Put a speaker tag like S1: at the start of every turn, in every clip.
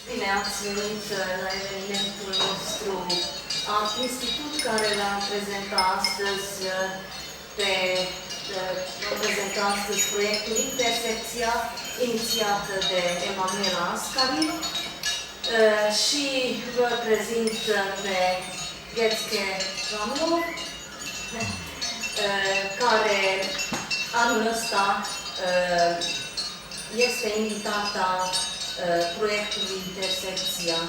S1: Bine ați venit la evenimentul nostru institut care l-a prezentat astăzi proiectul INTERSECČIA, inițiat de Emanuela ASCARI și vă prezint pe Gedske RAMLOV, care anul ăsta este invitata proiectului INTERSECČIA.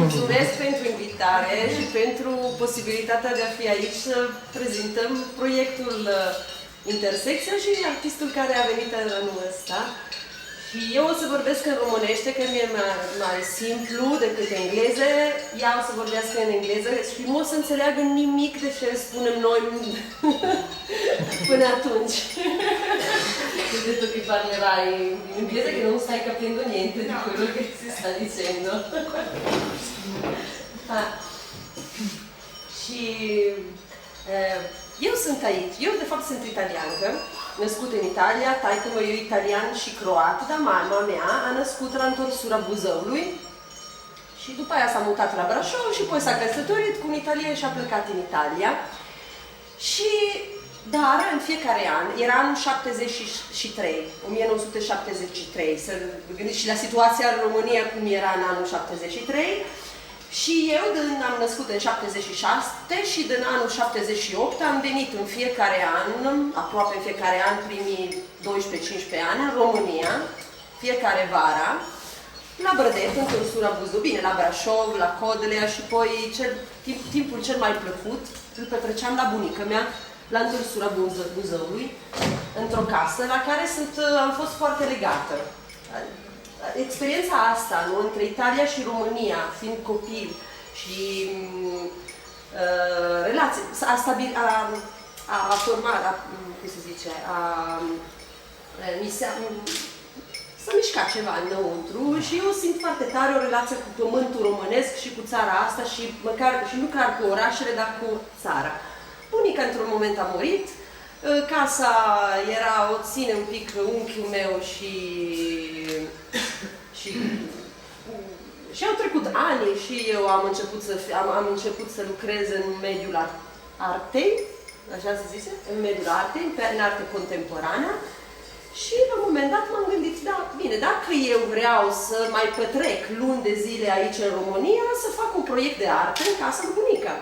S2: Mulțumesc pentru invitare și pentru posibilitatea de a fi aici să prezentăm proiectul INTERSECČIA și artistul care a venit anul ăsta. Și eu o să vorbesc în românește, că mi-e mai simplu decât engleză. Ea o să vorbească în engleză și nu o să înțeleagă nimic de ce spunem noi până atunci. Detto che parlerai in inglese che non stai capendo niente di quello che si sta dicendo. Și eu sunt aici. Eu de fapt sunt italiancă, născută în Italia, taică-mă eu italian și croat, dar mama mea a născut la întorsura Buzăului și după aia s-a mutat la Brașov și apoi s-a căsătorit cu un italian și a plecat în Italia. Dar în fiecare an, era anul 1973, să vă gândiți și la situația în România cum era în anul 73, și eu am născut în 76 și din anul 78 am venit în fiecare an, aproape în fiecare an, primii 12-15 ani, în România, fiecare vara, la Brădet, în Târsura Buzău, bine, la Brașov, la Codelea și apoi timpul cel mai plăcut îl petreceam la bunica mea, la Întorsura Buzăului, într-o casă la care am fost foarte legată. Experiența asta, nu, între Italia și România, fiind copil și relații, a format, cum se zice, s-a mișcat ceva înăuntru și eu simt foarte tare o relație cu pământul românesc și cu țara asta și nu clar cu orașele, dar cu țara. Bunica într-un moment a murit, casa o ține un pic unchiul meu și au trecut ani și eu am început să lucrez în mediul artei, așa se zice, în mediul artei, în arte contemporană. Și la un moment dat m-am gândit, da, bine, dacă eu vreau să mai petrec luni de zile aici în România, să fac un proiect de artă în casa lui bunica.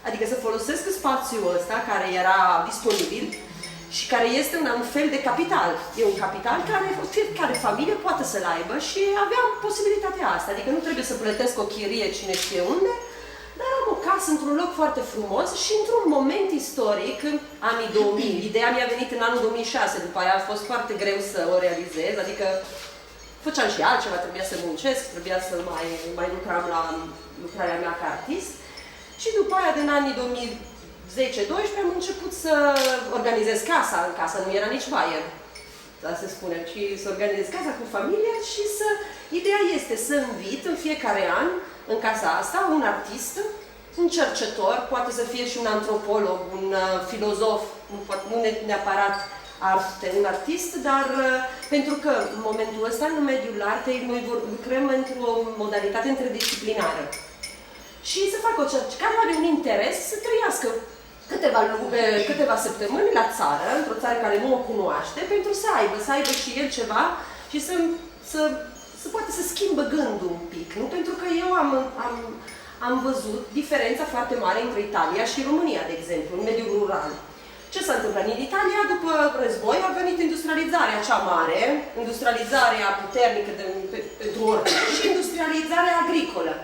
S2: Adică să folosesc spațiul ăsta care era disponibil și care este un fel de capital. E un capital care fiecare familie poate să-l aibă și aveam posibilitatea asta. Adică nu trebuie să plătesc o chirie cine știe unde, dar am o casă într-un loc foarte frumos și într-un moment istoric, în anii 2000. Ideea mi-a venit în anul 2006, după aia a fost foarte greu să o realizez, adică făceam și altceva, trebuia să muncesc, trebuia să mai lucram la lucrarea mea ca artist. Și după aia, din anii 2010-2012, am început să organizez casa. În casa nu era nici baie, să spunem, ci să organizez casa cu familia și ideea este să invit în fiecare an, în casa asta, un artist, un cercetător, poate să fie și un antropolog, un filozof, nu neapărat un artist, dar pentru că în momentul ăsta, în mediul artei, noi lucrăm într-o modalitate interdisciplinară. Și să facă o cercetare care are un interes să trăiască câteva săptămâni la țară, într-o țară care nu o cunoaște, pentru să aibă și el ceva și să poate să schimbă gândul un pic, nu? Pentru că eu am văzut diferența foarte mare între Italia și România, de exemplu, în mediul rural. Ce s-a întâmplat? În Italia, după război, a venit industrializarea cea mare, industrializarea puternică pentru orice și industrializarea agricolă.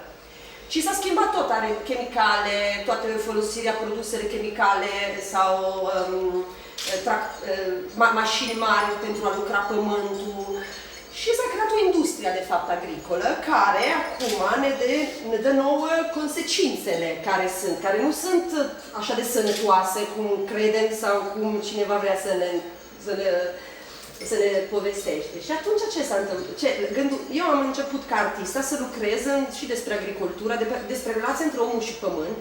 S2: Și s-a schimbat tot, are chimicale, toată folosirea produselor chimicale sau mașini mari pentru a lucra pământul. Și s-a creat o industrie, de fapt, agricolă, care acum ne dă nouă consecințele care nu sunt așa de sănătoase cum credem sau cum cineva vrea să ne povestește. Și atunci ce s-a întâmplat? Eu am început ca artistă să lucrez și despre agricultură, despre relația între omul și pământ,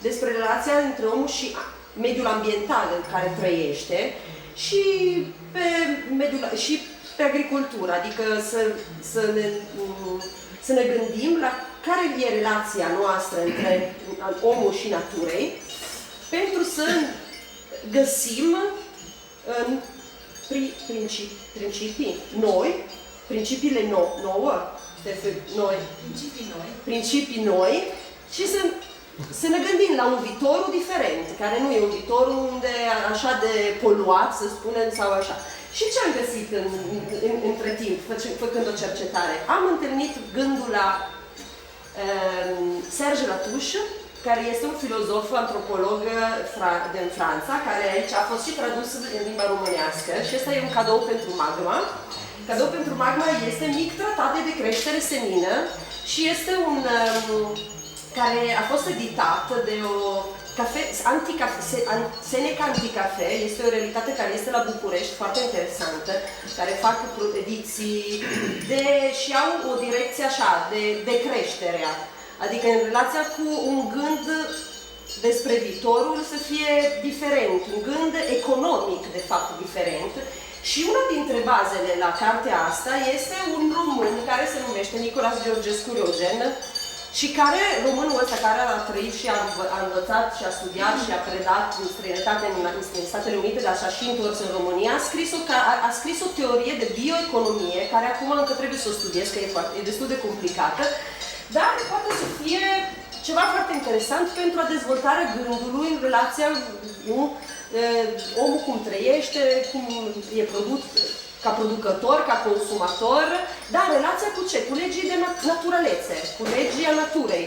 S2: despre relația între omul și mediul ambiental în care trăiește și pe agricultură, adică să ne gândim la care e relația noastră între omul și naturei pentru să găsim principiile noi, principii noi și să ne gândim la un viitor diferent, care nu e un viitor unde așa de poluat, să spunem, sau așa. Și ce am găsit între timp, făcând o cercetare? Am întâlnit gândul la Serge Latouche, care este un filozof, antropolog din Franța, care aici a fost și tradus în limba românească și ăsta e un cadou pentru Magma. Cadou pentru Magma este mic tratat de creștere senină și este un care a fost editat de o Seneca Anticafe, este o realitate care este la București, foarte interesantă, care fac ediții și au o direcție așa, de creșterea. Adică în relația cu un gând despre viitorul să fie diferent, un gând economic, de fapt, diferent. Și una dintre bazele la cartea asta este un român care se numește Nicolas Georgescu Riogen și care, românul ăsta care a trăit și a învățat și a studiat și a predat în străinătate în Statele Unite, dar s-a și întors în România, a scris o teorie de bioeconomie, care acum încă trebuie să o studiez, că e destul de complicată, dar poate să fie ceva foarte interesant pentru a dezvoltarea gândului în relația cu omul cum trăiește, cum e ca producător, ca consumator, dar relația cu ce? Cu legii de naturalețe, cu legii naturei.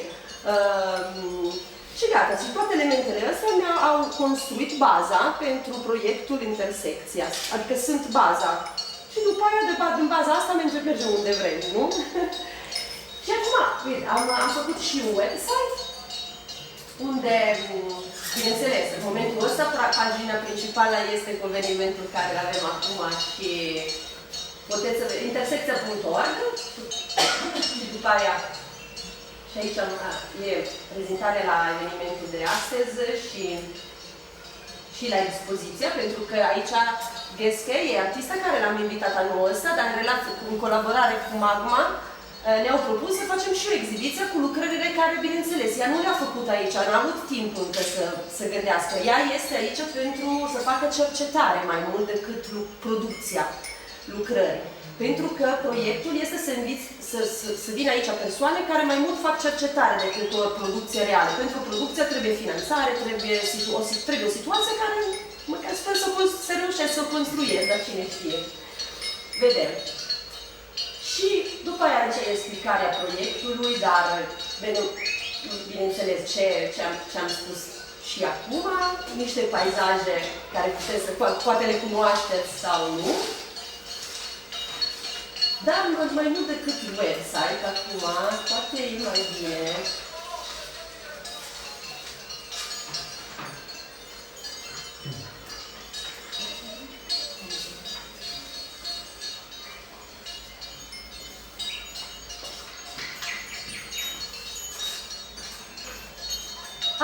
S2: Și gata, și toate elementele astea au construit baza pentru proiectul Intersecția, adică sunt baza. Și după aia, din baza asta, mergem unde vrem, nu? Și acum, uite, am făcut și un website unde, bineînțeles, în momentul ăsta, pagina principală este cu evenimentul care îl avem acum și puteți să vedeți, intersecția.org și după aia, și aici e prezentarea la evenimentul de astăzi și la expoziția, pentru că aici Gedske e artista care l-am invitat anul ăsta, dar în colaborare cu Magma, ne-au propus să facem și o exhibiție cu lucrările care, bineînțeles, ea nu le-a făcut aici, nu a avut timp încă să gândească. Ea este aici pentru să facă cercetare mai mult decât producția lucrării. Pentru că proiectul este să vină aici persoane care mai mult fac cercetare decât o producție reală. Pentru producția trebuie finanțare, trebuie o situație care, măcar sper să reușesc să o construiesc, dar cine știe. Vedem. Și după aia aici e explicarea proiectului, dar bineînțeles ce am spus și acum, niște paisaje care poate le cunoașteți sau nu. Dar mai mult decât website acum, poate e mai bine.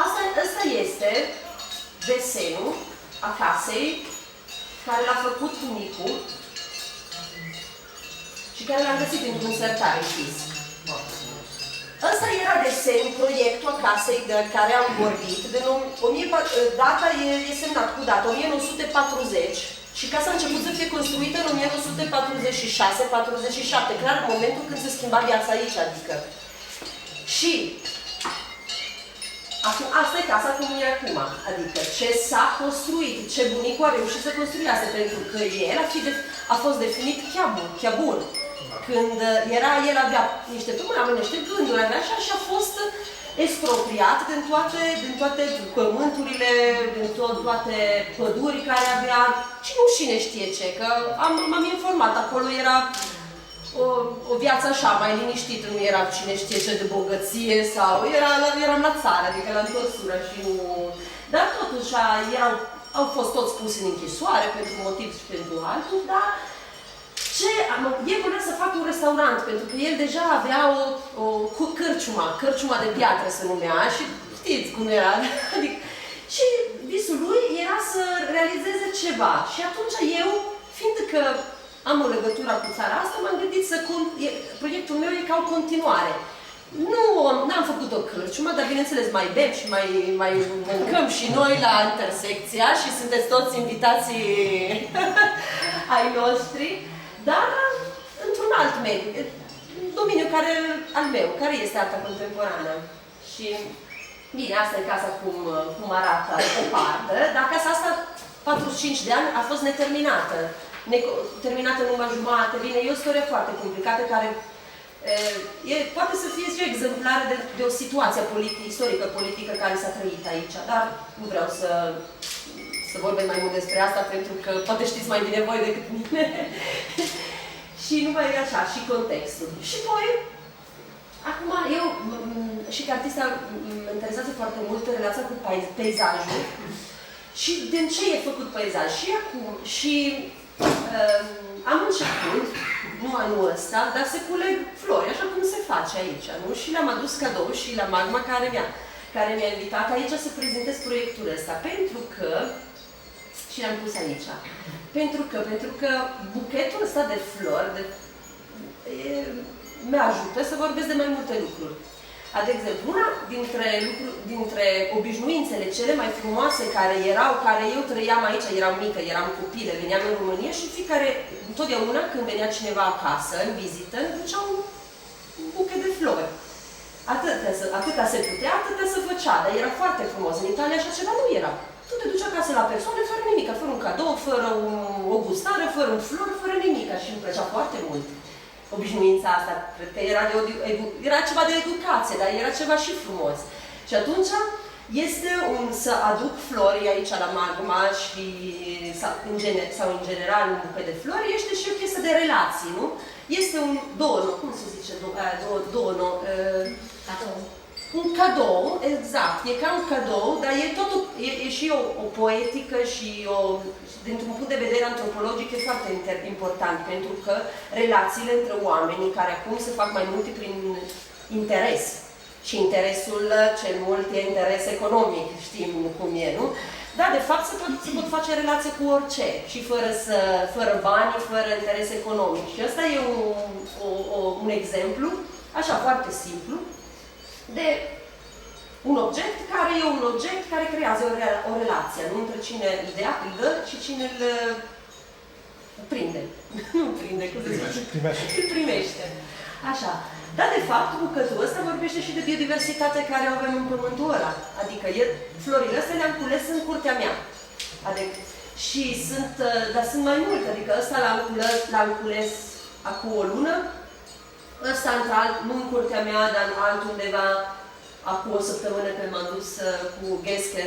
S2: Asta este desenul a casei care l-a făcut bunicul și care l-am găsit într-un sertar închis. Ăsta era proiectul a casei de care am vorbit. Data e semnat cu data 1940 și casa a început să fie construită în 1946-47, clar în momentul când se schimba viața aici, adică. Și asta e casa cum e acum, adică ce s-a construit, ce bunicul a reușit să construiască, pentru că el a fost definit chiabur. Când el avea niște gânduri, avea așa și a fost expropriat din toate pământurile, din toate păduri care avea, și nu cine știe ce, că m-am informat, acolo era o viață așa, mai liniștită, nu era cine știe ce de bogăție sau eram la țară, adică la întorsură și nu. Dar totuși au fost toți puși în închisoare pentru motiv și pentru altul, dar el voia să facă un restaurant, pentru că el deja avea o cărciuma de piatră se numea și știți cum era. Și visul lui era să realizeze ceva. Și atunci eu, fiindcă am o legătură cu țara asta, m-am gândit să proiectul meu e ca o continuare. N-am făcut o cârciumă, dar bineînțeles mai bem și mai mâncăm și noi la Intersecția și sunteți toți invitații ai noștri, dar într-un alt mediu, domeniu al meu, care este arta contemporană. Și bine, asta e casa cum arată o parte, dar casa asta 45 de ani a fost neterminată. Terminată în 1 jumătate. Bine, e o istorie foarte complicată care poate să fie și exemplară de o situație istorică-politică care s-a trăit aici, dar nu vreau să vorbesc mai mult despre asta, pentru că poate știți mai bine voi decât mine. Și numai așa, și contextul. Și apoi, acum, eu, și ca artista, mă interesează foarte mult relația cu peisajul și din ce e făcut peisaj. Și acum, și am început, nu anul ăsta, dar să culeg flori, așa cum se face aici, nu? Și le-am adus cadou și la Magma care mi-a invitat aici să prezentez proiectul ăsta, pentru că, și l-am pus aici, pentru că buchetul ăsta de flori mi-ajută să vorbesc de mai multe lucruri. De exemplu, una dintre obișnuințele cele mai frumoase care eu trăiam aici, eram mică, eram copilă, veneam în România și întotdeauna când venea cineva acasă, în vizită, îmi ducea un buchet de flori. Atâta se putea, atâta se făcea, dar era foarte frumos. În Italia așa ceva nu era. Tu te duci acasă la persoane fără nimic, fără un cadou, fără o gustare, fără un flor, fără nimic. Și îmi plăcea foarte mult obișnuința asta. Cred că era ceva de educație, dar era ceva și frumos. Și atunci este să aduc flori aici la Magma și, sau în general un buchet de flori, este și o chestie de relații, nu? Este un dono, cum se zice? Dono.
S1: Cadou.
S2: Un cadou, exact. E ca un cadou, dar e și o poetică și dintr-un punct de vedere antropologic e foarte important, pentru că relațiile între oamenii care acum se fac mai multe prin interes. Și interesul cel mult e interes economic, știm cum e, nu? Dar, de fapt, se pot face relație cu orice și fără bani, fără interes economic. Și ăsta e un exemplu, așa, foarte simplu, de un obiect care creează o relație, nu între cine îl dă și cine îl prinde. Nu prinde, cum se zice? Îl primește. Așa. Dar, de fapt, bucătul ăsta vorbește și de biodiversitatea care o avem în pământul ăla. Adică, florile astea le-am cules în curtea mea. Dar sunt mai multe, adică ăsta l-am cules acum o lună, ăsta nu în curtea mea, dar în altundeva, acum o săptămână când m-am dus cu Gedske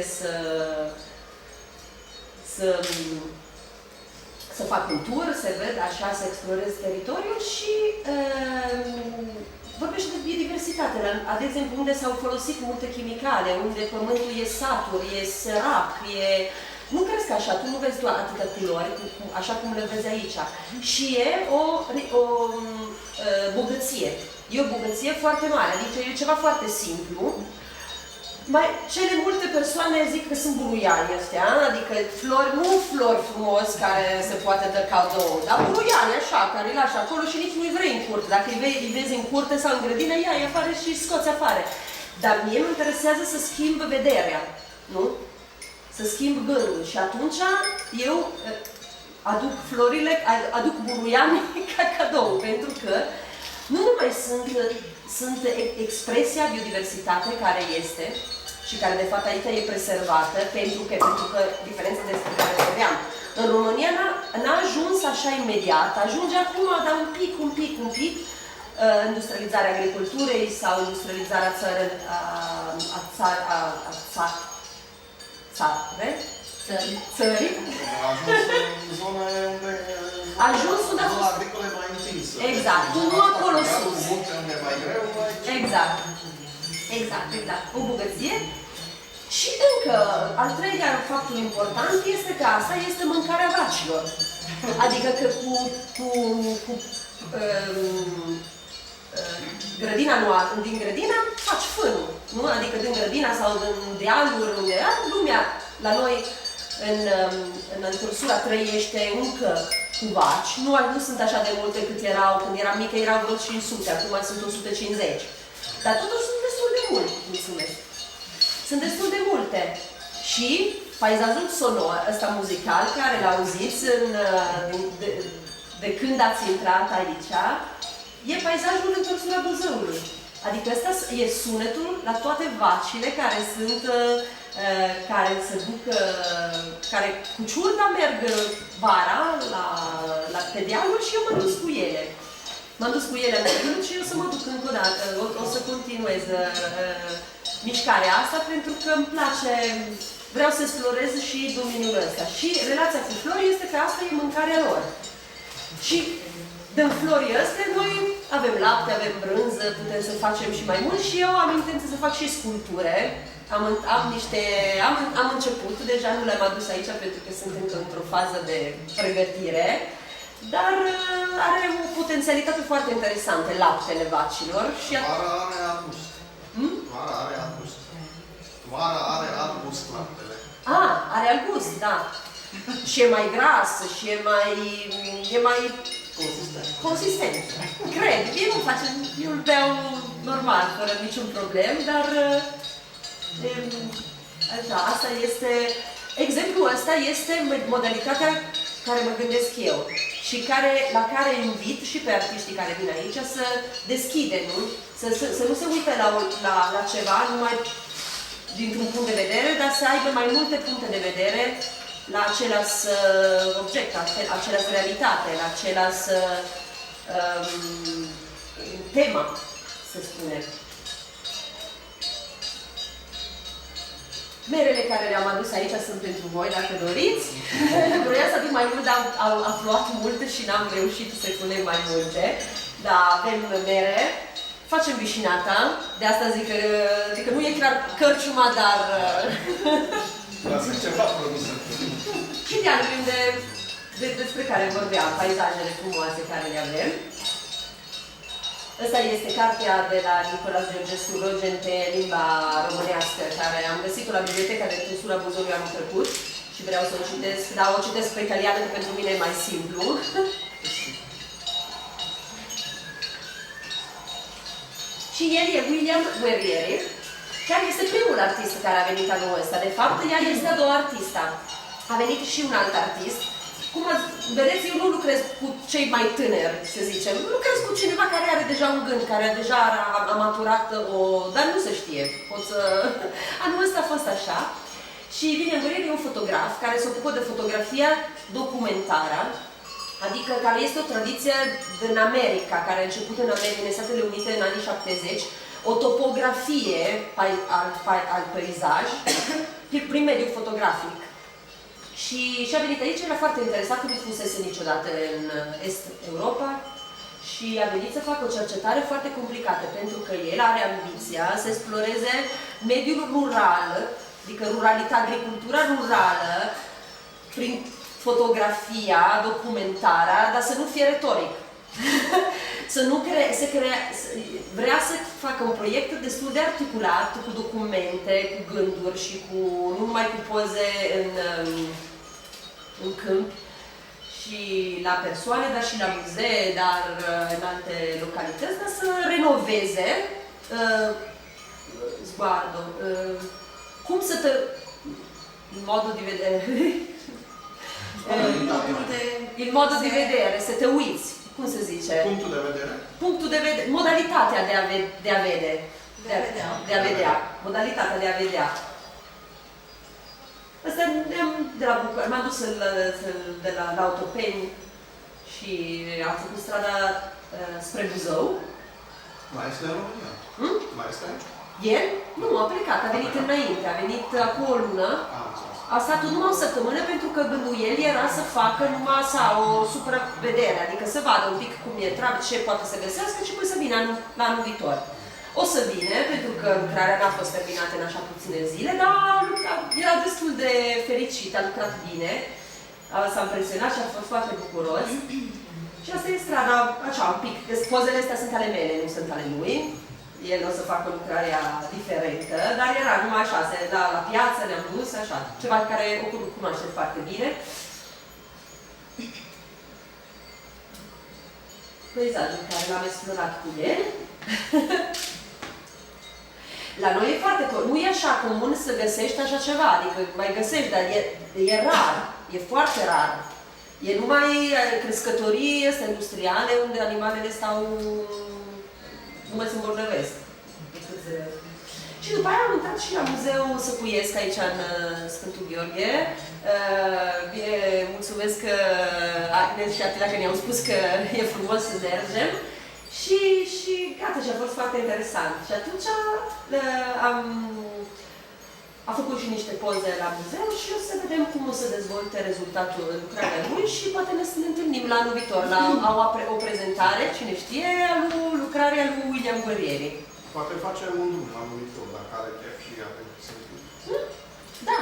S2: să fac un tur, să văd așa, să explorez teritoriul și vorbește de biodiversitate. De exemplu, unde s-au folosit multe chimicale, unde pământul e satur, e sărac, nu crezi că așa, tu nu vezi doar atâtea culori, așa cum le vezi aici. Și e o bogăție. E o bogăție foarte mare, adică e ceva foarte simplu. Cele multe persoane zic că sunt buruiani ăstea, adică nu flori frumos care se poate dă cadou, dar buruiani așa, care îi lași acolo și nici nu-i vrei în curte. Dacă îi vezi în curte sau în grădină, ia-i afară și scoți afară. Dar mie mă interesează să schimb vederea, nu? Să schimb gândul și atunci eu aduc florile, aduc buruianii ca cadou, pentru că nu numai sunt expresia biodiversitate care este și care de fapt aici e preservată, pentru că diferența despre care vorbeam. În România n-a ajuns așa imediat, ajunge acum, dar un pic, industrializarea agriculturii sau industrializarea țării. A ajuns unde a fost
S3: agricole mai întinsă.
S2: Exact, nu acolo sus.
S3: Unde mai greu.
S2: Exact. O bogăție. Și încă, al treilea factor important este că asta este mâncarea vacilor. Adică că din grădina faci fânul, nu? Adică din grădina sau din dealuri, lumea La noi, în întorsura trăiește încă cu vaci. Nu sunt așa de multe cât erau când eram mică, erau vreo 500, acum sunt 150. Dar totuși sunt destul de multe, mulțumesc. Sunt destul de multe. Și peisajul sonor, ăsta muzical, care l-auziți de când ați intrat aici, e peisajul întorsura Buzăului. Adică ăsta e sunetul la toate vacile care sunt, care se duc, care cu ciurda merg vara pe dealuri și eu mă dus cu ele. M-am dus cu ele mergând și eu să mă duc încă o dată. O să continuez mișcarea asta pentru că îmi place, vreau să explorez și domeniul ăsta. Și relația cu florii este că asta e mâncarea lor. Și din florii astea noi avem lapte, avem brânză, putem să facem și mai mult și eu am intenție să fac și sculpture. Am început, deja nu le-am adus aici pentru că sunt încă într-o fază de pregătire, dar are o potențialitate foarte interesantă, laptele vacilor.
S3: Vara are arbust. Vara are arbust. Vara are arbust laptele.
S2: Are albust, da. Și e mai gras, și e mai consistent. Cred. Eu îl beau normal, fără niciun problem, dar așa, asta este, exemplul ăsta este modalitatea care mă gândesc eu și la care invit și pe artiștii care vin aici să deschide, nu? Să nu se uite la ceva numai dintr-un punct de vedere, dar să aibă mai multe puncte de vedere la același obiect, același realitate, la același tema, să spunem. Merele care le-am adus aici sunt pentru voi, dacă doriți. Vroiam să aduc mai mult, dar au afluat multe și n-am reușit să punem mai multe. Da, avem mere. Facem vișinata. De asta zic că nu e clar cărciuma, dar...
S3: Sunt ceva produse.
S2: Și dialogul despre care vorbeam, peisajele frumoase care le avem. Asta este cartea de la Nicolas Georgescu, Rogen pe limba românească, care am găsit-o la biblioteca de întorsura Buzăului anul trecut și vreau să o citesc, dar o citesc pe italiană, că pentru mine e mai simplu. Și el e William Guerrieri, care este primul artist care a venit anul ăsta. De fapt, ea este a doua artistă. A venit și un alt artist. Cum vedeți, eu nu lucrez cu cei mai tânări, să zicem. Lucrez cu cineva care are deja un gând, care deja a maturat dar nu se știe. Anul ăsta a fost așa. Și William Guerrieri e un fotograf care se ocupă de fotografia documentară, adică care este o tradiție din America, care a început în Statele Unite în anii 70, o topografie al peisaj prin mediul fotografic. Și a venit aici, era foarte interesat, că nu fusese niciodată în Est Europa și a venit să facă o cercetare foarte complicată, pentru că el are ambiția să exploreze mediul rural, adică agricultura rurală, prin fotografia, documentarea, dar să nu fie retoric. Vrea să facă un proiect destul de articulat, cu documente, cu gânduri și nu numai cu poze în câmp și la persoane, dar și la muzee, dar în alte localități, dar să renoveze cum să te... modul de vedere. Il modo di vedere, să te uiți. Cum se zice?
S3: Punctul de vedere? Punctul
S2: de vedere. Modalitatea de a vedea. Modalitatea de a vedea. Asta de la București. M-am dus de la Autopeni și am făcut strada spre Buzău.
S3: Mai este în România? Mai este aici?
S2: El? Nu, a plecat. A venit înainte. A venit acum o lună. A stat numai o săptămână pentru că gândul el era să facă numai o supravedere, adică să vadă un pic cum e treaba, ce poate să găsească și până să vină la anul viitor. O să vină, pentru că lucrarea n-a fost terminată în așa puține zile, dar era destul de fericit, a lucrat bine, s-a impresionat și a fost foarte bucuros. Și asta e strada, așa, un pic, pozele astea sunt ale mele, nu sunt ale lui. el o să facă lucrarea diferentă, dar era numai așa, la piață ne-am dus, așa, ceva care o cunoașteți foarte bine. Peisajul care l-am explorat cu el. La noi e foarte nu e așa comun să găsești așa ceva, adică mai găsești, dar e rar, e foarte rar. E numai crescătorii industriale unde animalele stau, nu mai se îmbolnăvesc. Și după aia am intrat și la Muzeul Săcuiesc aici în Sfântul Gheorghe. Bine, mulțumesc Agnes și Atila că ne-au spus că e frumos să mergem. Și gata, și a fost foarte interesant. Și atunci am făcut și niște poze la muzeu și o să vedem cum o să dezvolte rezultatul lucrarea lui și poate ne întâlnim la anul viitor. Au o prezentare, cine știe, lucrarea lui William Guerrieri.
S3: Poate facem un drum la anul viitor, dacă are chef și avem să
S2: Da,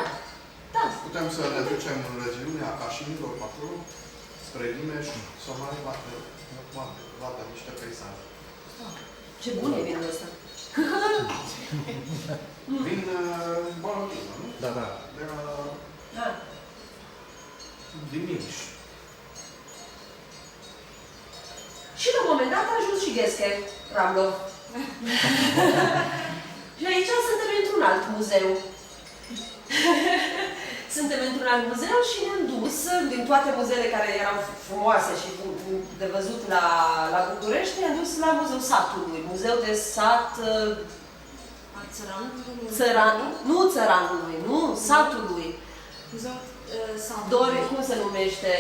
S2: da.
S3: Putem să ne ducem în regiunea Cașinilor, pe acolo, spre Limeș, să mai vadă niște peisaje.
S2: Ce bun e vinul ăsta!
S3: Vin Bolotină, nu?
S4: Da, da.
S3: Din Miș.
S2: Și la un moment dat a ajuns și Gedske, RAMLOV. Și aici suntem într-un alt muzeu. Suntem într-un alt muzeu și ne-am dus din toate muzeele care erau frumoase și de văzut la București, ne-am dus la Muzeul Satului, Muzeu de Sat... Nu țăranului, nu, satului. Dori, cum se numește?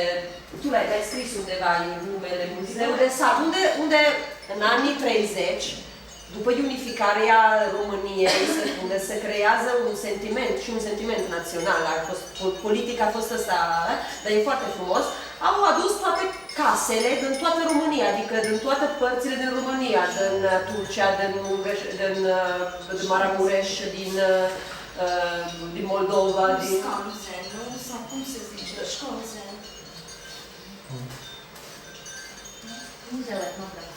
S2: Tu l-ai scris undeva numele Muzeul de Sat, unde în anii 30, după unificarea României, unde se creează un sentiment și un sentiment național, politica a fost asta, dar e foarte frumos, au adus toate casele din toată România, adică din toate părțile din România, din Turcia, din Maramureș, din Moldova, din...
S1: Scanzen, nu? Sau cum se zice? Scanzen. Muzeul etnografic.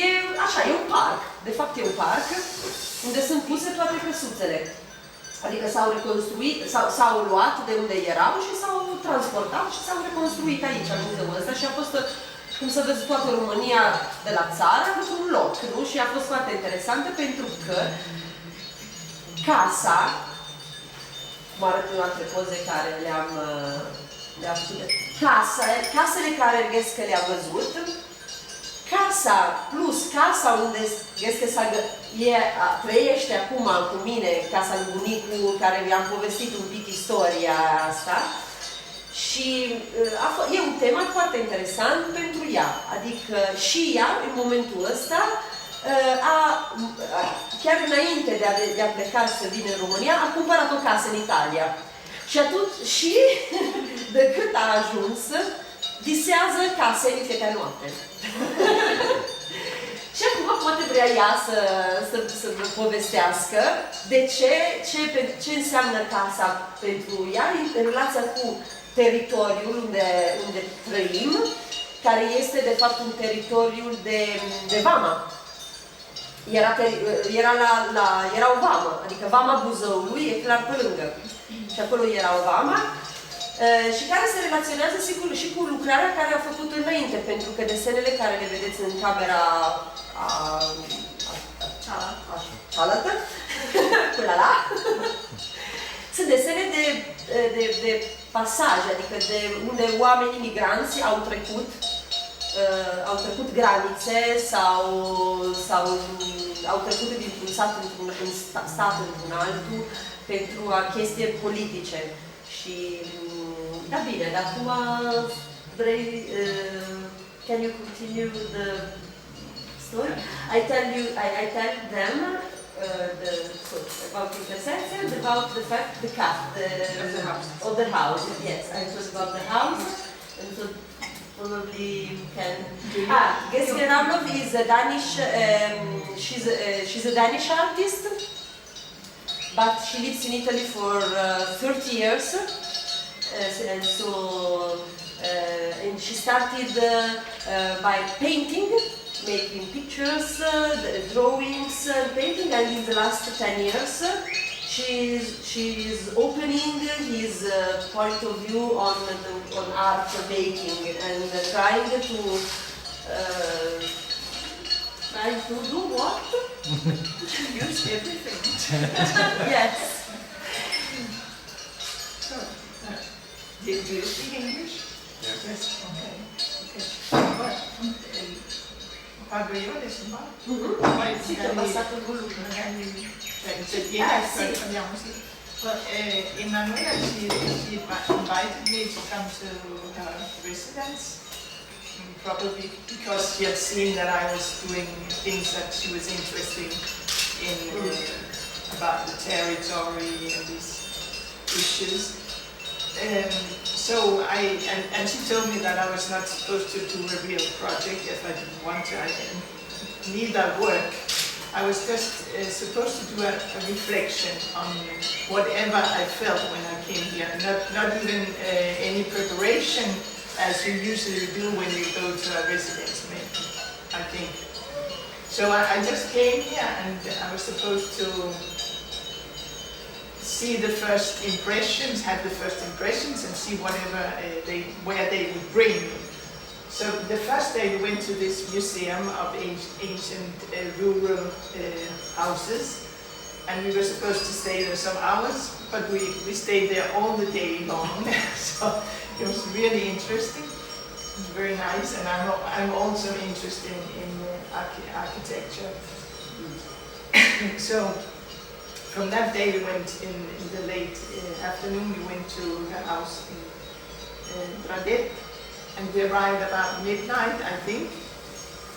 S2: E așa, e un parc. De fapt e un parc unde sunt puse toate căsuțele. Adică s-au reconstruit, s-au luat de unde erau și s-au transportat și s-au reconstruit aici, în muzeul ăsta. Și a fost, cum să vezi, toată România de la țară într-un loc, nu? Și a fost foarte interesantă pentru că casa, cum arăt în alte poze care le-am făcut, casele care Gedske le-a văzut, casa plus casa unde Gedske trăiește acum cu mine, casa lui bunicul, care vi-am povestit un pic istoria asta. Și e un tema foarte interesant pentru ea. Adică și ea, în momentul ăsta, chiar înainte de a pleca să vină în România, a cumpărat o casă în Italia. Și atunci, și de cât a ajuns, visează case în fiecare noapte. Și acum poate vrea ea să povestească de ce înseamnă casa pentru ea în relația cu teritoriul unde trăim, care este de fapt un teritoriu de vama. Era o vamă, adică vama Buzăului e clar pe lângă. Și acolo era o vamă. Și care se relaționează sigur și cu lucrarea care a făcut înainte, pentru că desenele care le vedeți în camera cealaltă, până la, sunt desene de pasaje, adică de unde oamenii migranți au trecut granițe sau au trecut dintr-un stat într-un stat într-un altul pentru chestii politice. Și da, bine, dar acum vrei, can you continue the story? I tell them about INTERSECČIA and about the house. Yes, I talk about the house, and so probably you can. Gedske RAMLOV is a Danish. She's a Danish artist, but she lives in Italy for 30 years. And she started by painting making pictures, drawings, painting, and in the last 10 years she's opening his point of view on art making and trying to do what?
S4: Use everything.
S2: Yes.
S4: So, do you speak English?
S3: Yes.
S4: Yes. Okay. Parlo io adesso, ma? Poi
S2: Sì, ti ho passato il volume.
S4: magari cioè
S2: Sì.
S4: parliamo sì. But Emanuela, she invited me to come to her residence, probably because she had seen that I was doing things that she was interested in about the territory and these issues. So she told me that I was not supposed to do a real project if I didn't want to. I didn't need that work. I was just supposed to do a reflection on whatever I felt when I came here. Not even any preparation as you usually do when you go to a residence, maybe, I think. So I just came here and I was supposed to see the first impressions, have the first impressions and see whatever where they would bring me. So the first day we went to this museum of ancient rural houses, and we were supposed to stay there some hours, but we stayed there all the day long. So it was really interesting. It was very nice, and I'm also interested in architecture. So from that day we went in the late afternoon, we went to the house in Bradet, and we arrived about midnight, I think,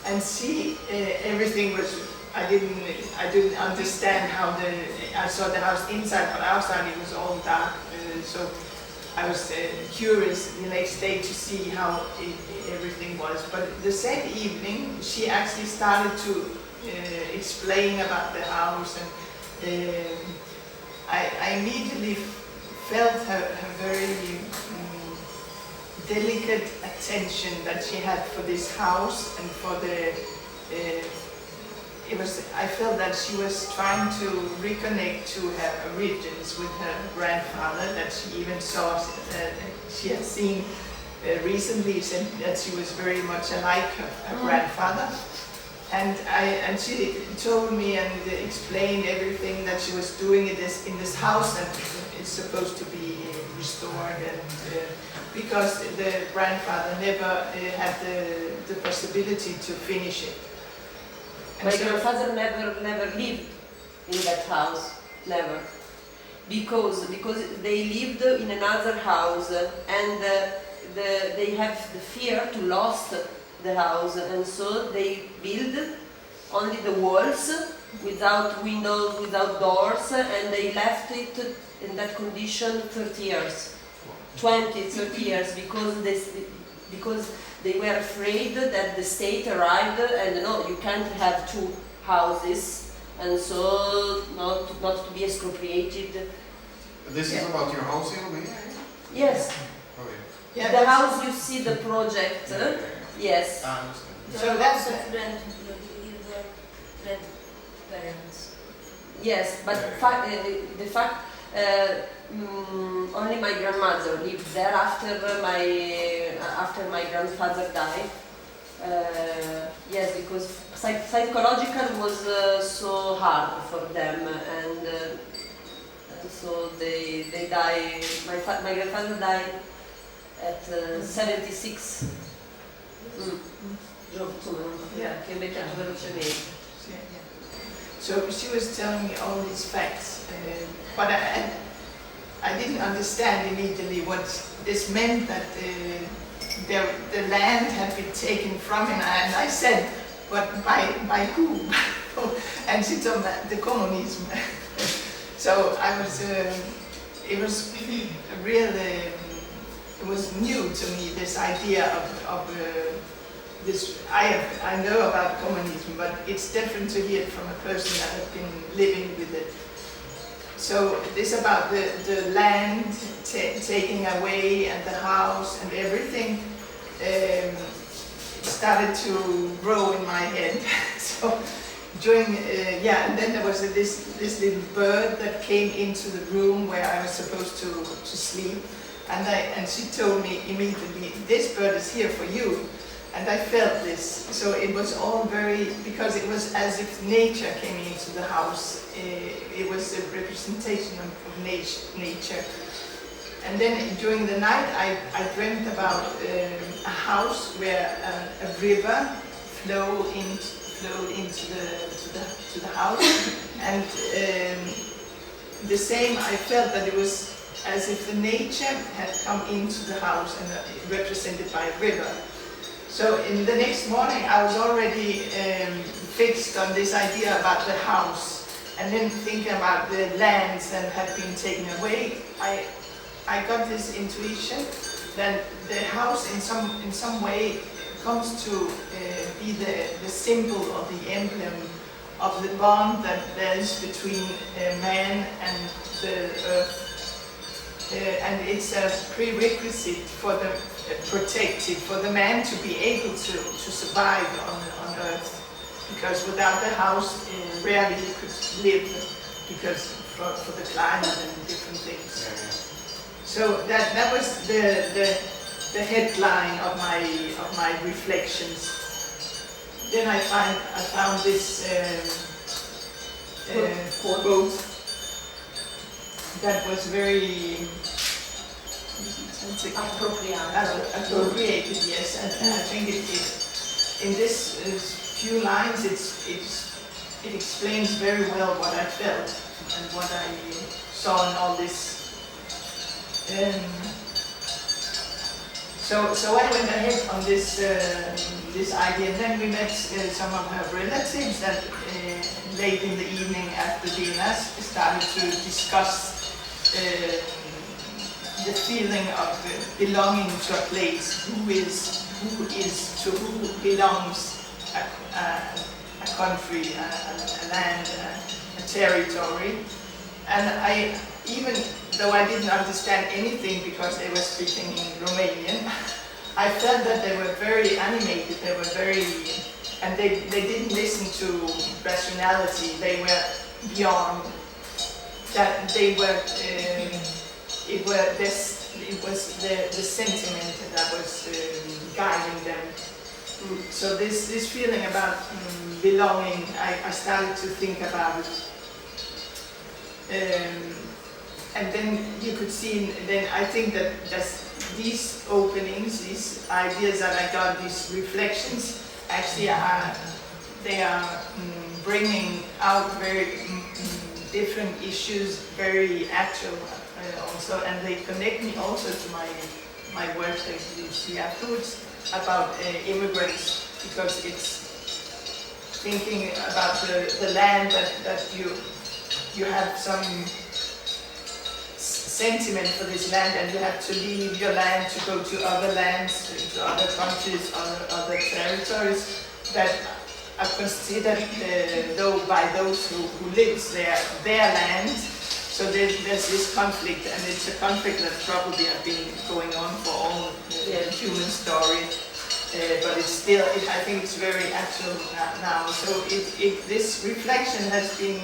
S4: and see everything was, I didn't understand how I saw the house inside, but outside it was all dark, so I was curious the next day to see how everything was. But the same evening, she actually started to explain about the house, and I immediately felt her very delicate attention that she had for this house and for the. I felt that she was trying to reconnect to her origins with her grandfather, that she even saw she had seen recently, said that she was very much alike her grandfather. And she told me and explained everything that she was doing in this house, and it's supposed to be restored, and because the grandfather never had the possibility to finish it.
S2: My grandfather never lived in that house, never, because they lived in another house, and they have the fear to lose the house, and so they build only the walls without windows, without doors, and they left it in that condition 30 years, 20, 30 years, because they were afraid that the state arrived and no, you can't have two houses, and so not to be expropriated.
S3: This is about your house in Romania?
S2: Yes.
S3: Oh, yeah.
S4: Yeah,
S2: The house you see the project. Yes.
S3: I understand.
S4: So
S1: So
S4: that's
S1: that's grandparents.
S2: Yes, but the fact only my grandmother lived there after my grandfather died. Yes, because psychological was so hard for them, and so they died. My grandfather died at 76. Che invece velocemente.
S4: So she was telling me all these facts, but I didn't understand immediately what this meant, that the land had been taken from him, and I said, but by who? And she told me the communism. So I was, it was a real, it was new to me, this idea of this. I know about communism, but it's different to hear it from a person that has been living with it. So this about the land taking away, and the house and everything, it's started to grow in my head. So during, and then there was this little bird that came into the room where I was supposed to sleep, and she told me immediately, "This bird is here for you." And I felt this, so it was all because it was as if nature came into the house. It was a representation of nature. And then during the night, I dreamt about a house where a river flowed into the house, and the same, I felt that it was as if the nature had come into the house and represented by a river. So in the next morning, I was already fixed on this idea about the house, and then thinking about the lands that had been taken away. I got this intuition that the house in some way comes to be the symbol or the emblem of the bond that there is between man and the earth. And it's a prerequisite for the protective, for the man to be able to survive on earth. Because without the house, rarely he could live, because for the climate and different things. So that was the headline of my reflections. Then I found this quote that was very appropriated, yes, and I think it in this few lines it explains very well what I felt and what I saw in all this. So I went ahead on this idea, and then we met some of her relatives that late in the evening after dinner started to discuss the feeling of belonging to a place, who is to who belongs a country, a land, a territory. And even though I didn't understand anything because they were speaking in Romanian, I felt that they were very animated, they were very, and they didn't listen to rationality, they were beyond that, they were, it was the sentiment that was guiding them. So this feeling about belonging, I started to think about it. And then you could see, then I think that these openings, these ideas that I got, these reflections, actually they are bringing out very different issues, very actual also, and they connect me also to my work that you see afterwards about immigrants, because it's thinking about the land that you have some sentiment for this land, and you have to leave your land to go to other lands, to other countries, other territories that are considered by those who lives there, their land. So there's this conflict, and it's a conflict that probably has been going on for all the human story, but it's still, I think it's very actual now. So this reflection has been.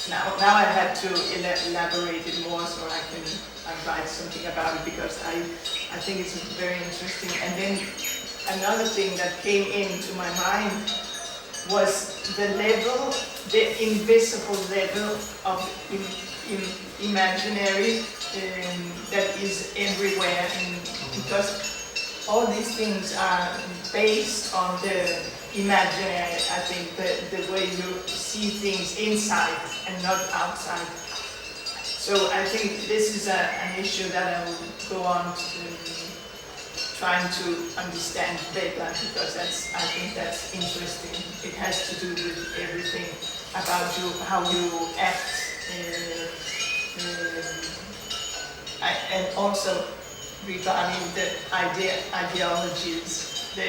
S4: Now I have to elaborate it more so I can write something about it, because I think it's very interesting. And then another thing that came into my mind was the level, the invisible level of imaginary that is everywhere, because all these things are based on the imaginary, I think, the way you see things inside and not outside. So I think this is an issue that I will go on trying to understand better, because I think that's interesting. It has to do with everything about you, how you act, and also regarding the ideologies. The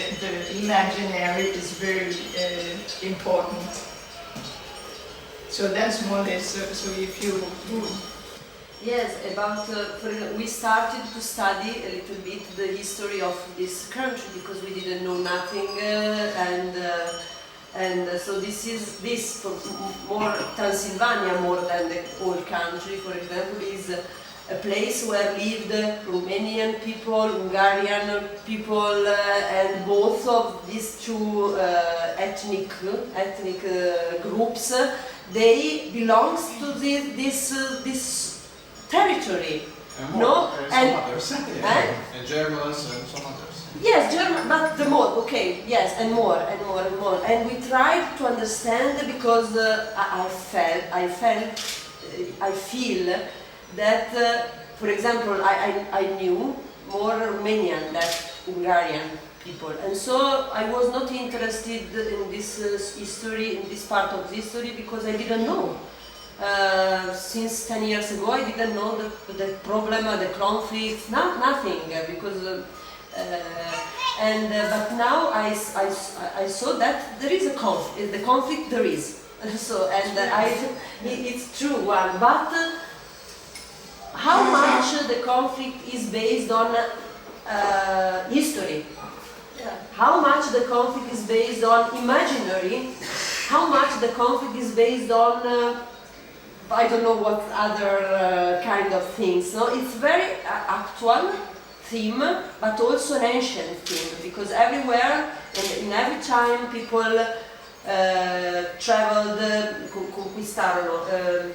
S4: imaginary is very important. So that's more or less, so if you
S2: Yes, about we started to study a little bit the history of this country because we didn't know nothing, and so this for more Transylvania more than the whole country, for example, is a place where lived Romanian people, Hungarian people, and both of these two ethnic groups, they belongs to this territory.
S3: And more,
S2: No?
S3: and some others.
S2: Eh?
S3: And Germans and some others.
S2: Yes, German, but the more, okay, yes, and more, and more, and more. And we tried to understand because I feel that, for example, I knew more Romanian than Hungarian people. And so I was not interested in this history, in this part of the history, because I didn't know. Since 10 years ago, I didn't know the problem, the conflicts, nothing, because but now I saw that there is a conflict. The conflict there is. So it's true one. But how much the conflict is based on history?
S1: Yeah.
S2: How much the conflict is based on imaginary? How much the conflict is based on I don't know what other kind of things. No, it's very actual theme, but also an ancient theme, because everywhere, in every time, people traveled, conquistarono,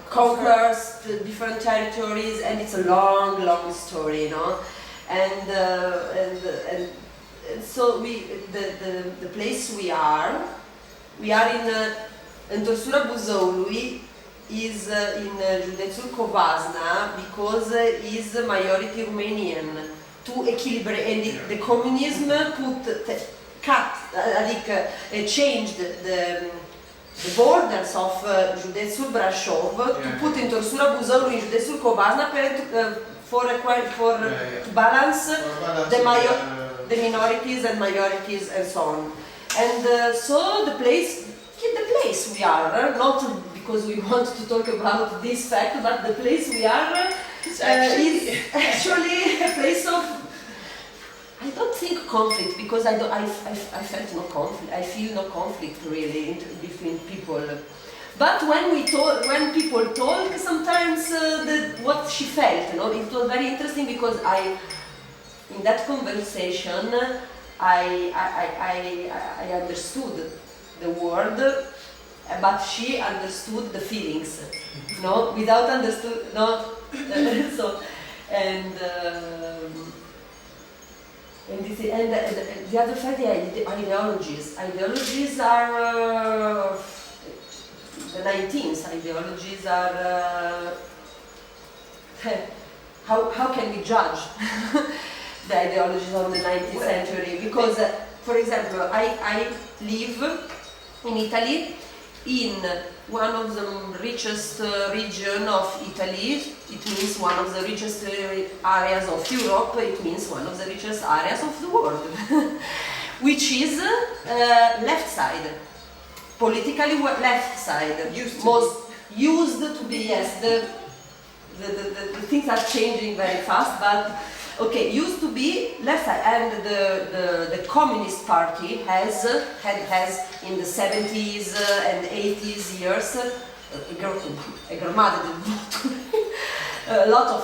S2: conquers different territories, and it's a long, long story, you know. And so the place we are in Întorsura Buzăului is in județul Covasna because is majority Romanian to equilibrate, and the communism changed the borders of județul Brașov to put Întorsura Buzăului in județul Covasna to balance the minorities and majorities and so on. And so the place we are, not because we want to talk about this fact, but the place we are is actually a place of, I don't think conflict, because I felt no conflict. I feel no conflict really between people. But when people talk, sometimes what she felt, you know, it was very interesting because in that conversation, I understood the word, but she understood the feelings, no, without understood, no. So, and the other fact, the ideologies. Ideologies are the 19th. Ideologies are how can we judge the ideologies of the 19th century? Because, for example, I live in Italy, in one of the richest region of Italy. It means one of the richest areas of Europe. It means one of the richest areas of the world, which is left side, politically left side. Used to be, yes. The things are changing very fast, but. Okay, used to be left side, and the Communist Party has in the 70s and 80s years a lot of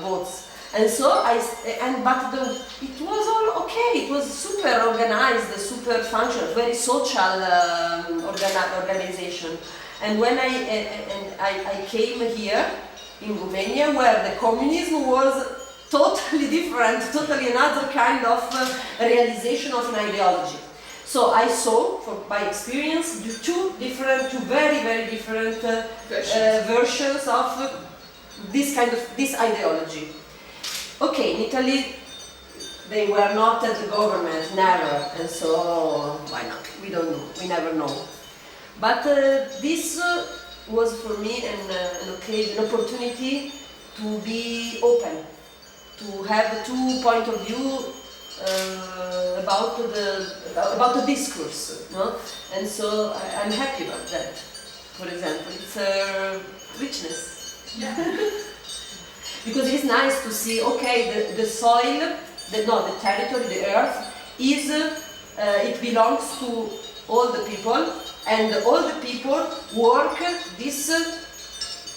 S2: votes, and so it was all okay. It was super organized, super functional, very social organization. And when I came here in Romania, where the communism was totally different, totally another kind of realization of an ideology. So I saw, by experience, two very, very different versions of this ideology. Okay, in Italy, they were not at the government, never, and so why not? We don't know, we never know. But this was for me an occasion, an opportunity to be open, to have two points of view about the discourse, no? And so I'm happy about that. for example. It's a richness.
S4: Yeah.
S2: Because it is nice to see, okay, the soil, the territory, the earth, is it belongs to all the people, and all the people work this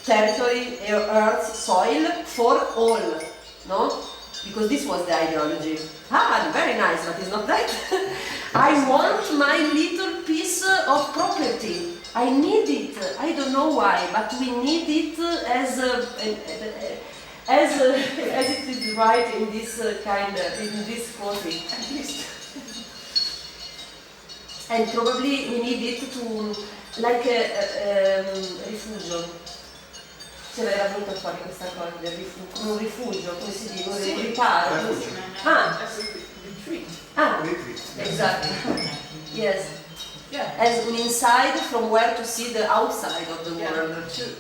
S2: territory, earth, soil for all, no? Because this was the ideology. Ah, very nice, but it's not that. I want my little piece of property. I need it. I don't know why, but we need it as it is right in this in this country.
S4: At least.
S2: And probably we need it to, like rifugio. Ce l'era venuta fuori questa cosa del rifugio, un rifugio, come si dice, un riparo.
S3: Refugio.
S2: Ah.
S4: As a retreat.
S2: Ah,
S3: Retreat.
S2: exactly. Yes.
S4: Yeah.
S2: As an inside from where to see the outside of the world too.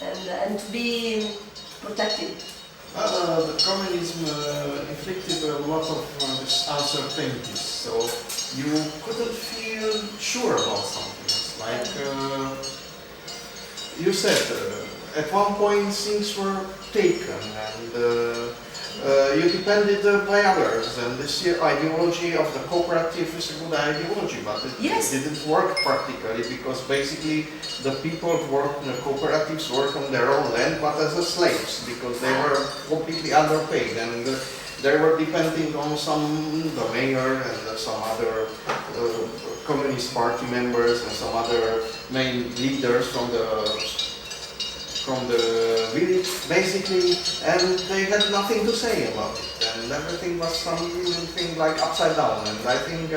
S2: And to be protected.
S3: The communism inflicted a lot of uncertainties, so you couldn't feel sure about something. Like you said, at one point things were taken and you depended by others, and this ideology of the cooperative is a good ideology, but it didn't work practically, because basically the people who worked in the cooperatives worked on their own land, but as slaves, because they were completely underpaid, and they were depending on the mayor and some other Communist Party members and some other main leaders from the village, basically, and they had nothing to say about it, and everything was something like upside down, and I think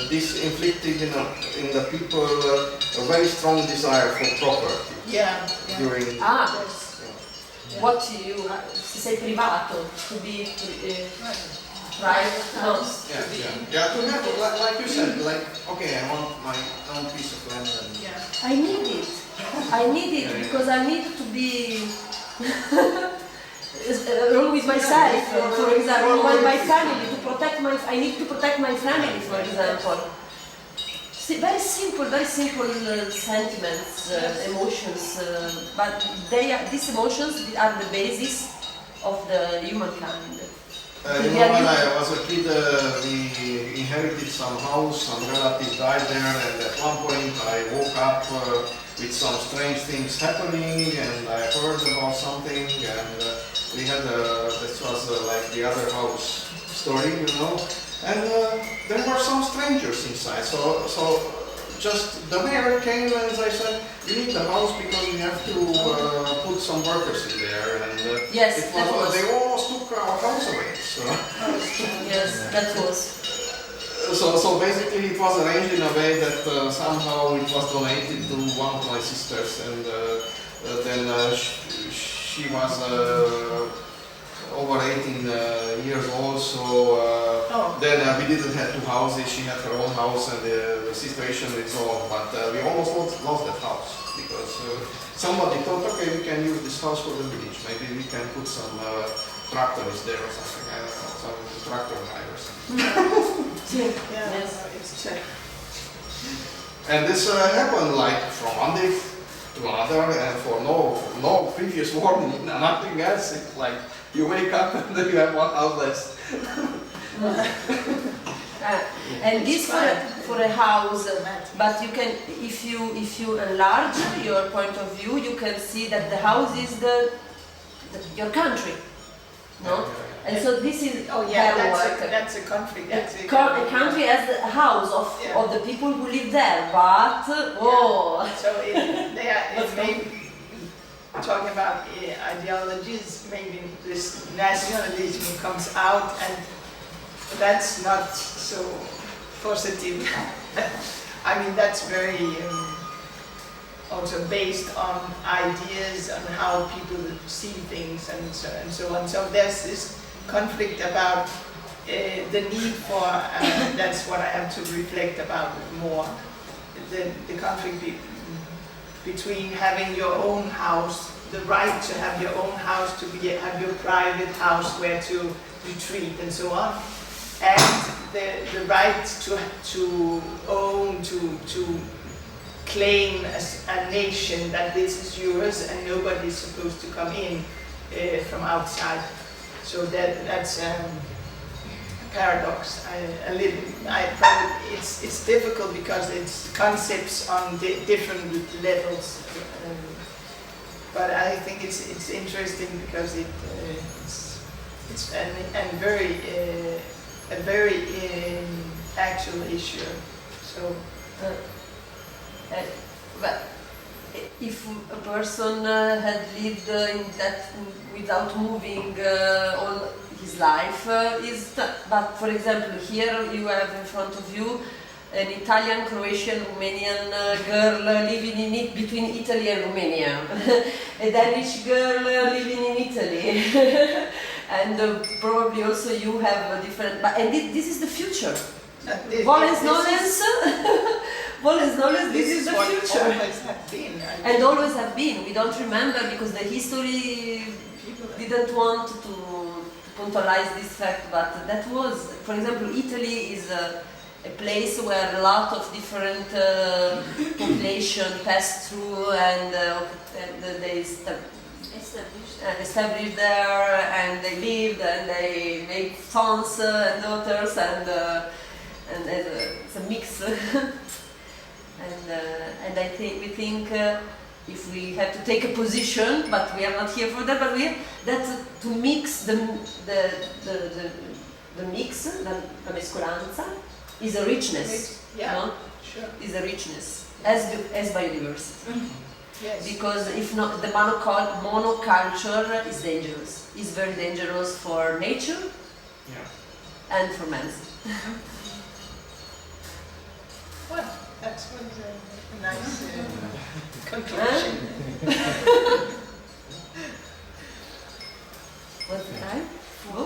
S3: this inflicted in the people a very strong desire for property.
S4: Yeah.
S3: During
S4: Yes.
S2: What you say privato, to be private house.
S3: Yeah, to have, like you said, like, okay, I want my own piece of land, and
S4: Yeah.
S2: I need it. I need it because I need to be alone with myself, for example, my family, to protect my, I need to protect my family, for example. Very simple sentiments, emotions, but these emotions are the basis of the humankind.
S3: when I was a kid, we inherited some house, some relatives died there, and at one point I woke up with some strange things happening, and I heard about something, and we had this was like the other house story, you know, and there were some strangers inside, so just the mayor came and they said, you need the house because we have to put some workers in there, and
S2: yes,
S3: they almost took our house away. So.
S2: Yes, that was.
S3: So basically it was arranged in a way that somehow it was donated to one of my sisters, and then she was over 18 years old, so then we didn't have two houses, she had her own house, and the situation resolved, but we almost lost that house, because somebody thought, okay, we can use this house for the village, maybe we can put some tractors there or something, I don't know, some tractor drivers.
S4: Yes, it's true.
S3: And this happened like from one day to another, and for no previous warning, nothing else. It's like you wake up and then you have one house less.
S2: And this for a house, but you can, if you enlarge your point of view, you can see that the house is your country, no? And so this is
S4: that's a conflict.
S2: a country as the house of the people who live there, but
S4: So if maybe talking about ideologies, maybe this nationalism comes out, and that's not so positive. I mean, that's very also based on ideas on how people see things and so on. So there's this conflict about the need for, that's what I have to reflect about more, the conflict between having your own house, the right to have your own house, to have your private house where to retreat and so on, and the right to own, to claim as a nation that this is yours and nobody is supposed to come in from outside. So that's a paradox. It's difficult because it's concepts on different levels. But I think it's interesting because it's a very actual issue. So.
S2: But if a person had lived in that without moving all his life, but for example here you have in front of you an Italian, Croatian, Romanian girl living in it between Italy and Romania, a Danish girl living in Italy, and probably also you have a different. And this is the future. Volens nolens, this is the future.
S4: Always have been.
S2: And always have been. We don't remember because the history didn't want to puntualize this fact, but that was, for example, Italy is a place where a lot of different population passed through and they established there and they lived and they made sons and daughters and it's a mix. And I think if we have to take a position, but we are not here for that, but we have that to mix the mix, la mescolanza, is a richness.
S4: Yeah,
S2: no?
S4: sure.
S2: Is a richness as biodiversity.
S4: Yes.
S2: Because if not, the monoculture is dangerous. It's very dangerous for nature and for man.
S4: Well, that was a nice conclusion.
S2: What's the time?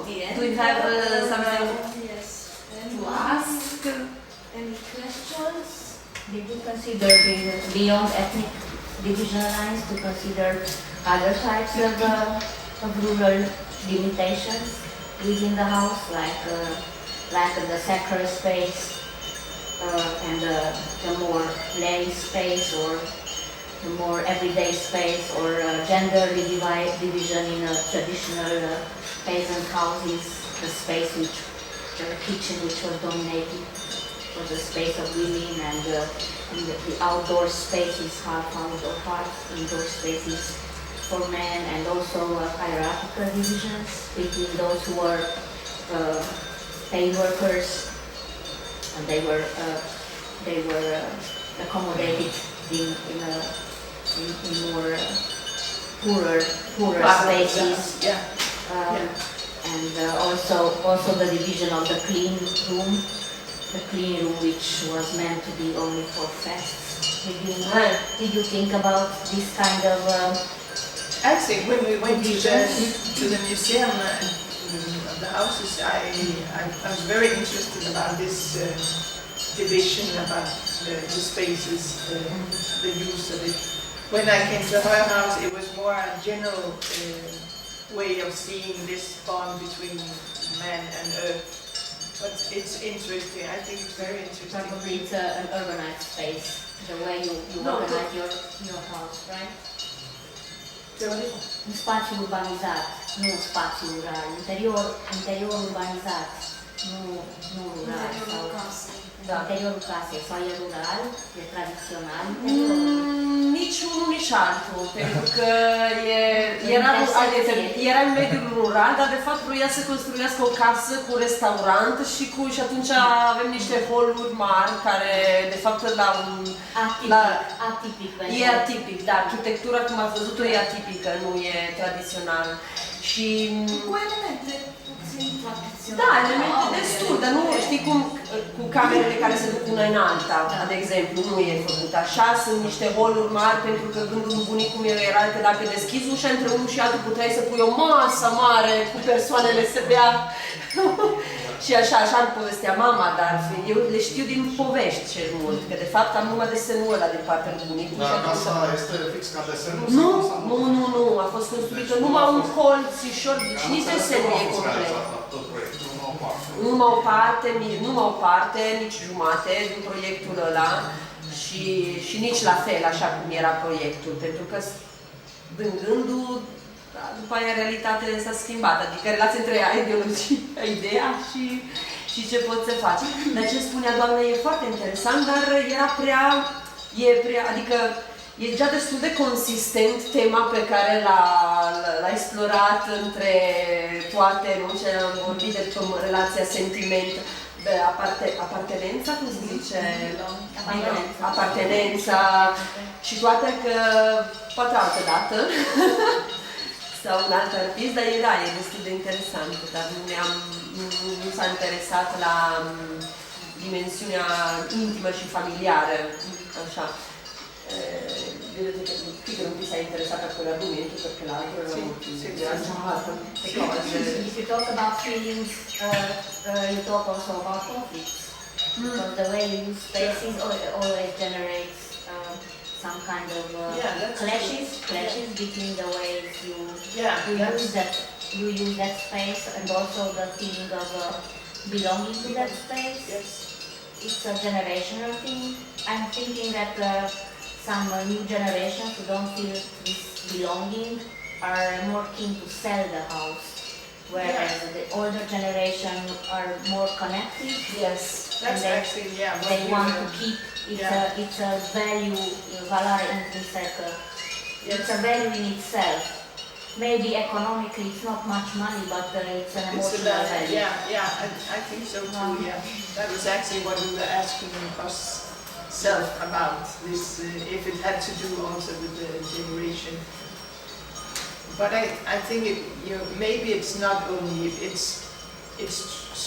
S1: The end.
S2: Do you have something
S1: Yes.
S2: to ask?
S1: Any questions? Did you consider beyond ethnic division lines to consider other types of rural limitations within the house, like the sacred space and the more play space, or the more everyday space, or genderly division in traditional peasant houses, the space which the kitchen which was dominated for the space of women, and the outdoor spaces, half outdoor, half indoor spaces for men, and also hierarchical divisions between those who were paid workers, and they were accommodated in more poorer spaces. And also the division of the clean room. The clean room, which was meant to be only for fests. Did you think about this kind of?
S4: Actually, when we went to the museum of the houses, I was very interested about this division, about the spaces, the use of it. When I came to her house, it was more a general way of seeing this bond between man and earth. But it's interesting. I think it's very interesting.
S1: Probably it's an urbanized space, the way you organize your house, right? Un spațiu urbanizat, nu un spațiu rural. Interior urbanizat, nu rural. Interiorul casei sau e rural, e tradițional?
S2: Nici unul, nici altul, pentru că era în mediul rural, dar de fapt vroia să construiască o casă cu restaurant și atunci avem niște holuri mari care de fapt
S1: Atipic.
S2: E atipic, da, arhitectura cum ați văzut-o e atipică, nu e tradițional. Și
S1: cu elemente puțin tradiționale.
S2: Da, elemente destul, dar nu știi cum cu camerele care se duc una în alta, de exemplu, nu e făcut așa, sunt niște holuri mari, pentru că gândul bunicul meu era că dacă deschizi ușa între unul și altul puteai să pui o masă mare cu persoanele să bea. Și așa îmi povestea mama, dar eu le știu din povești cel mult, că de fapt am numai desenul ăla din partea lui bunicul.
S3: Dar casa este fix ca desenul?
S2: Nu, a fost construită numai un colțișor, deci nici desenul e complet. Numai o parte, nici jumate din proiectul ăla Și nici la fel, așa cum era proiectul, pentru că dând gândul, după aia realitatea s-a schimbat, adică relația între ideea și ce poți să faci. Dar ce spunea doamna e foarte interesant, dar era prea, adică e deja destul de consistent tema pe care l-a explorat între toate, nu ce am vorbit de relația sentiment, de apartenența, cum se zice? Apartenența și toate că poate altă dată sau un alt artist, dar e destul de interesant, dar nu s-a interesat la dimensiunea intimă și familiară, așa. Vedete che non ti sei interessata a quell'argomento perché l'altro era molto
S1: If you talk about feelings, you talk also about conflicts. Because the way you use spaces always generates some kind of clashes between the ways you use that space and also the feeling of belonging to that space.
S4: Yes.
S1: It's a generational thing. I'm thinking that some new generations who don't feel this belonging are more keen to sell the house, whereas the older generation are more connected.
S2: Yes,
S4: that's actually
S1: they want to keep. It's a value, valoare intrinsecă. It's a value in itself. Maybe economically it's not much money, but it's an emotional value.
S4: I think so too. That was actually what we were asking ourselves about this, if it had to do also with the generation. But I think maybe it's not only it's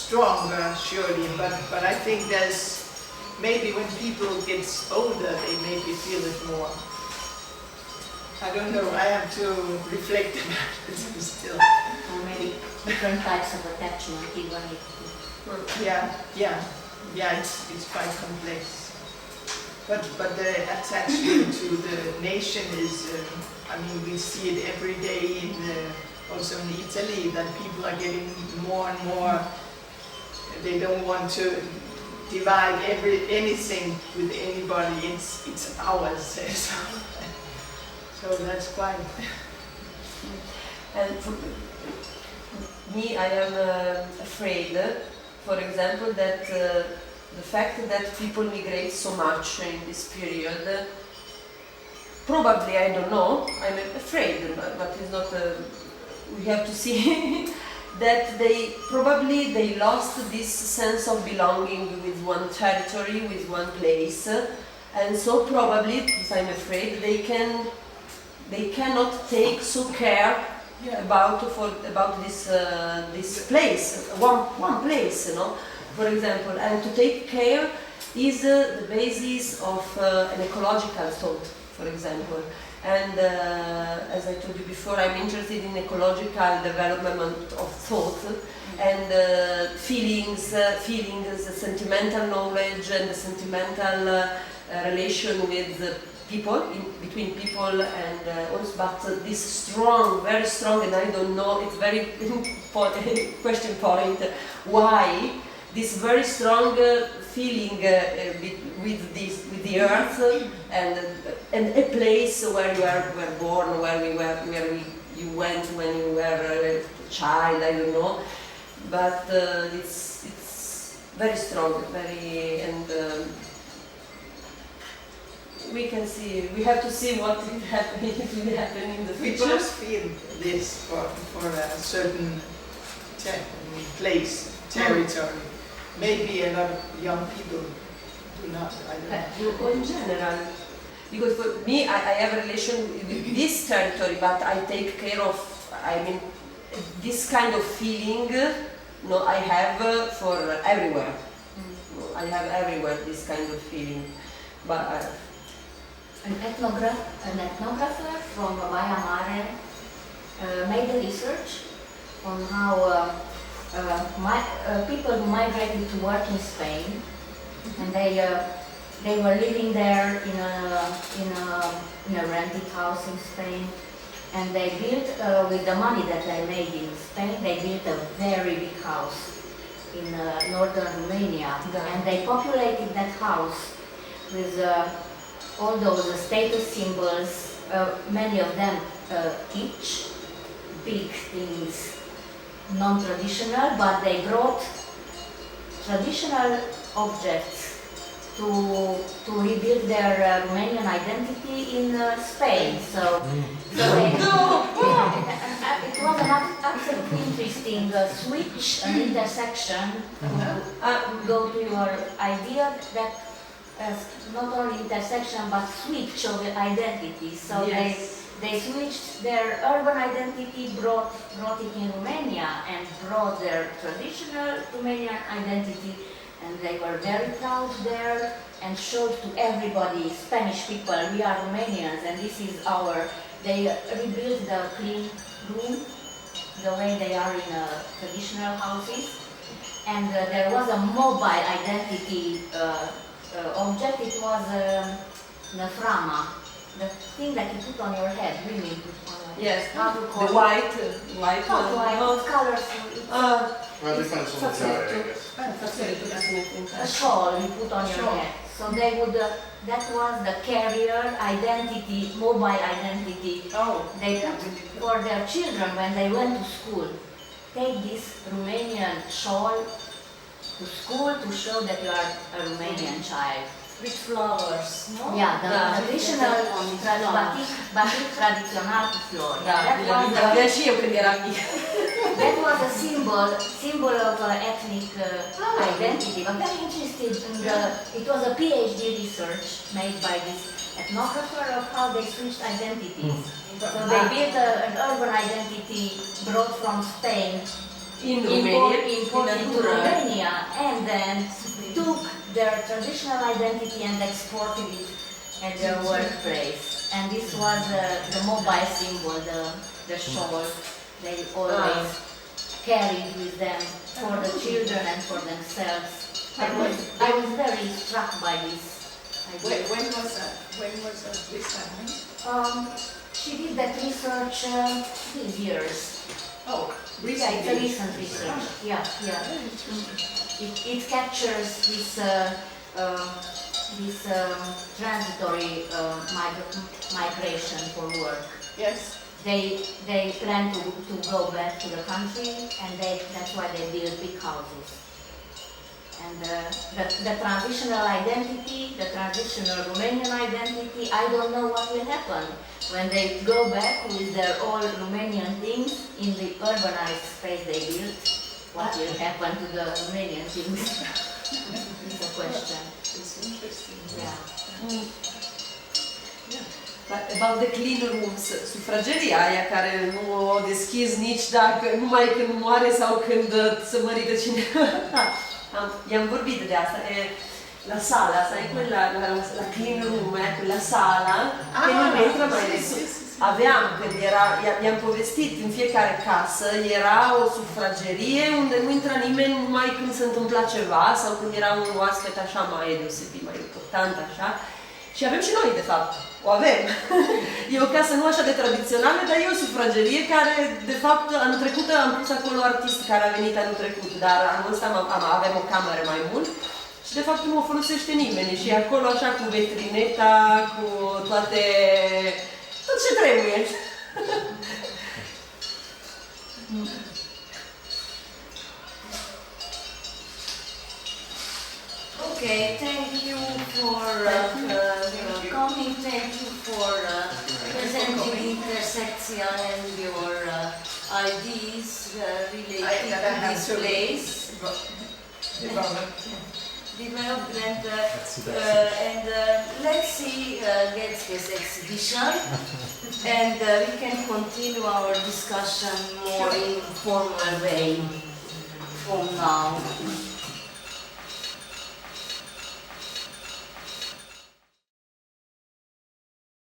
S4: stronger surely, but I think there's maybe when people get older they maybe feel it more. I don't know, I have to reflect about it still.
S1: Or maybe different types of attachment, even if...
S4: It's quite complex. But the attachment to the nation is, we see it every day also in Italy, that people are getting more and more, they don't want to divide anything with anybody, it's ours. So that's quite...
S2: And for me, I am afraid, for example, that the fact that people migrate so much in this period, probably, I don't know, I'm afraid, but it's not, we have to see, that they lost this sense of belonging with one territory, with one place, and so probably, I'm afraid, they cannot take so care about this place, one place, for example, and to take care is the basis of an ecological thought, for example. And as I told you before, I'm interested in ecological development of thought and feelings, sentimental knowledge and the sentimental relation with people, between people and also, but this strong, very strong, and I don't know, it's very question point, why this very strong feeling with the earth and a place where you were born, where you went when you were a child, I don't know, but it's very strong, we can see. We have to see what will happen in the future.
S4: We just feel this for a certain place, territory. Maybe a lot of young people do not. I don't know.
S2: In general, because for me, I have a relation with this territory, but I take care of. This kind of feeling. I have for everywhere. I have everywhere this kind of feeling, but.
S1: An ethnographer from Myanmar made a research on how people who migrated to work in Spain, and they were living there in a rented house in Spain, and they built with the money that they made in Spain, they built a very big house in northern Romania, and they populated that house with all those status symbols, many of them each big things, non-traditional, but they brought traditional objects to rebuild their Romanian identity in Spain. So they, it was an absolutely interesting switch, an intersection to go to your idea that not only intersection but switch of identity. So they switched their urban identity, brought it in Romania and brought their traditional Romanian identity, and they were very proud there and showed to everybody, Spanish people, we are Romanians and this is our, they rebuilt the clean room the way they are in traditional houses, and there was a mobile identity object. It was the frama, the thing that you put on your head, women put on your head.
S2: Yes,
S1: How to call
S2: the
S1: it?
S2: white
S1: Not white,
S2: one.
S1: colors.
S3: Well, depends on the guy, I guess.
S1: A shawl you put on your head. So they would, that was the carrier identity, mobile identity. They for their children when they went to school. Take this Romanian shawl to school to show that you are a Romanian child.
S2: With flowers, no?
S1: Yeah, the traditional batic tradițional cu flori.
S2: Avea și eu când eram mică.
S1: That was a symbol of ethnic identity. But very interested in it was a PhD research made by this ethnographer of how they switched identities. So they built an urban identity brought from Spain, imported to Romania, and then took their traditional identity and exported it at their workplace. And this was the mobile symbol, the shawl they always carried with them for the children and for themselves. I was very struck by this idea.
S4: When was that? When was this happening?
S1: She did that research these years.
S4: Oh,
S1: Yeah, it's a recent research. Yeah. It captures this transitory migration for work.
S4: yes.
S1: They plan to go back to the country, and that's why they build big houses. And the transitional identity, the traditional Romanian identity, I don't know what will happen when they go back with their all Romanian things in the urbanized space they built. What will happen to the Romanian things? It's a question.
S4: It's interesting.
S1: Yeah.
S2: About the clean rooms, sufrageria aia care nu o deschizi nici dacă, numai când moare sau când se mărită cineva. I-am vorbit de asta, la sala, sai, la clean room, la sala, che non entra mai nessuno. Aveam, când era, i-am povestit, în fiecare casă era o sufragerie unde nu intra nimeni numai când se întâmpla ceva sau când era un oaspete așa mai deosebit, mai important, așa. Și avem și noi, de fapt. O avem. E o casă nu așa de tradițională, dar e o sufragerie care, de fapt, anul trecut am pus acolo artist care a venit anul trecut, dar anul ăsta avem o cameră mai mult și, de fapt, nu o folosește nimeni. Și e acolo așa cu vetrineta, cu tot ce trebuie.
S1: Okay, thank you for coming. Thank you for presenting INTERSECČIA and your ideas related to this place. Development and let's see Gedske's exhibition, and we can continue our discussion more in formal way from now.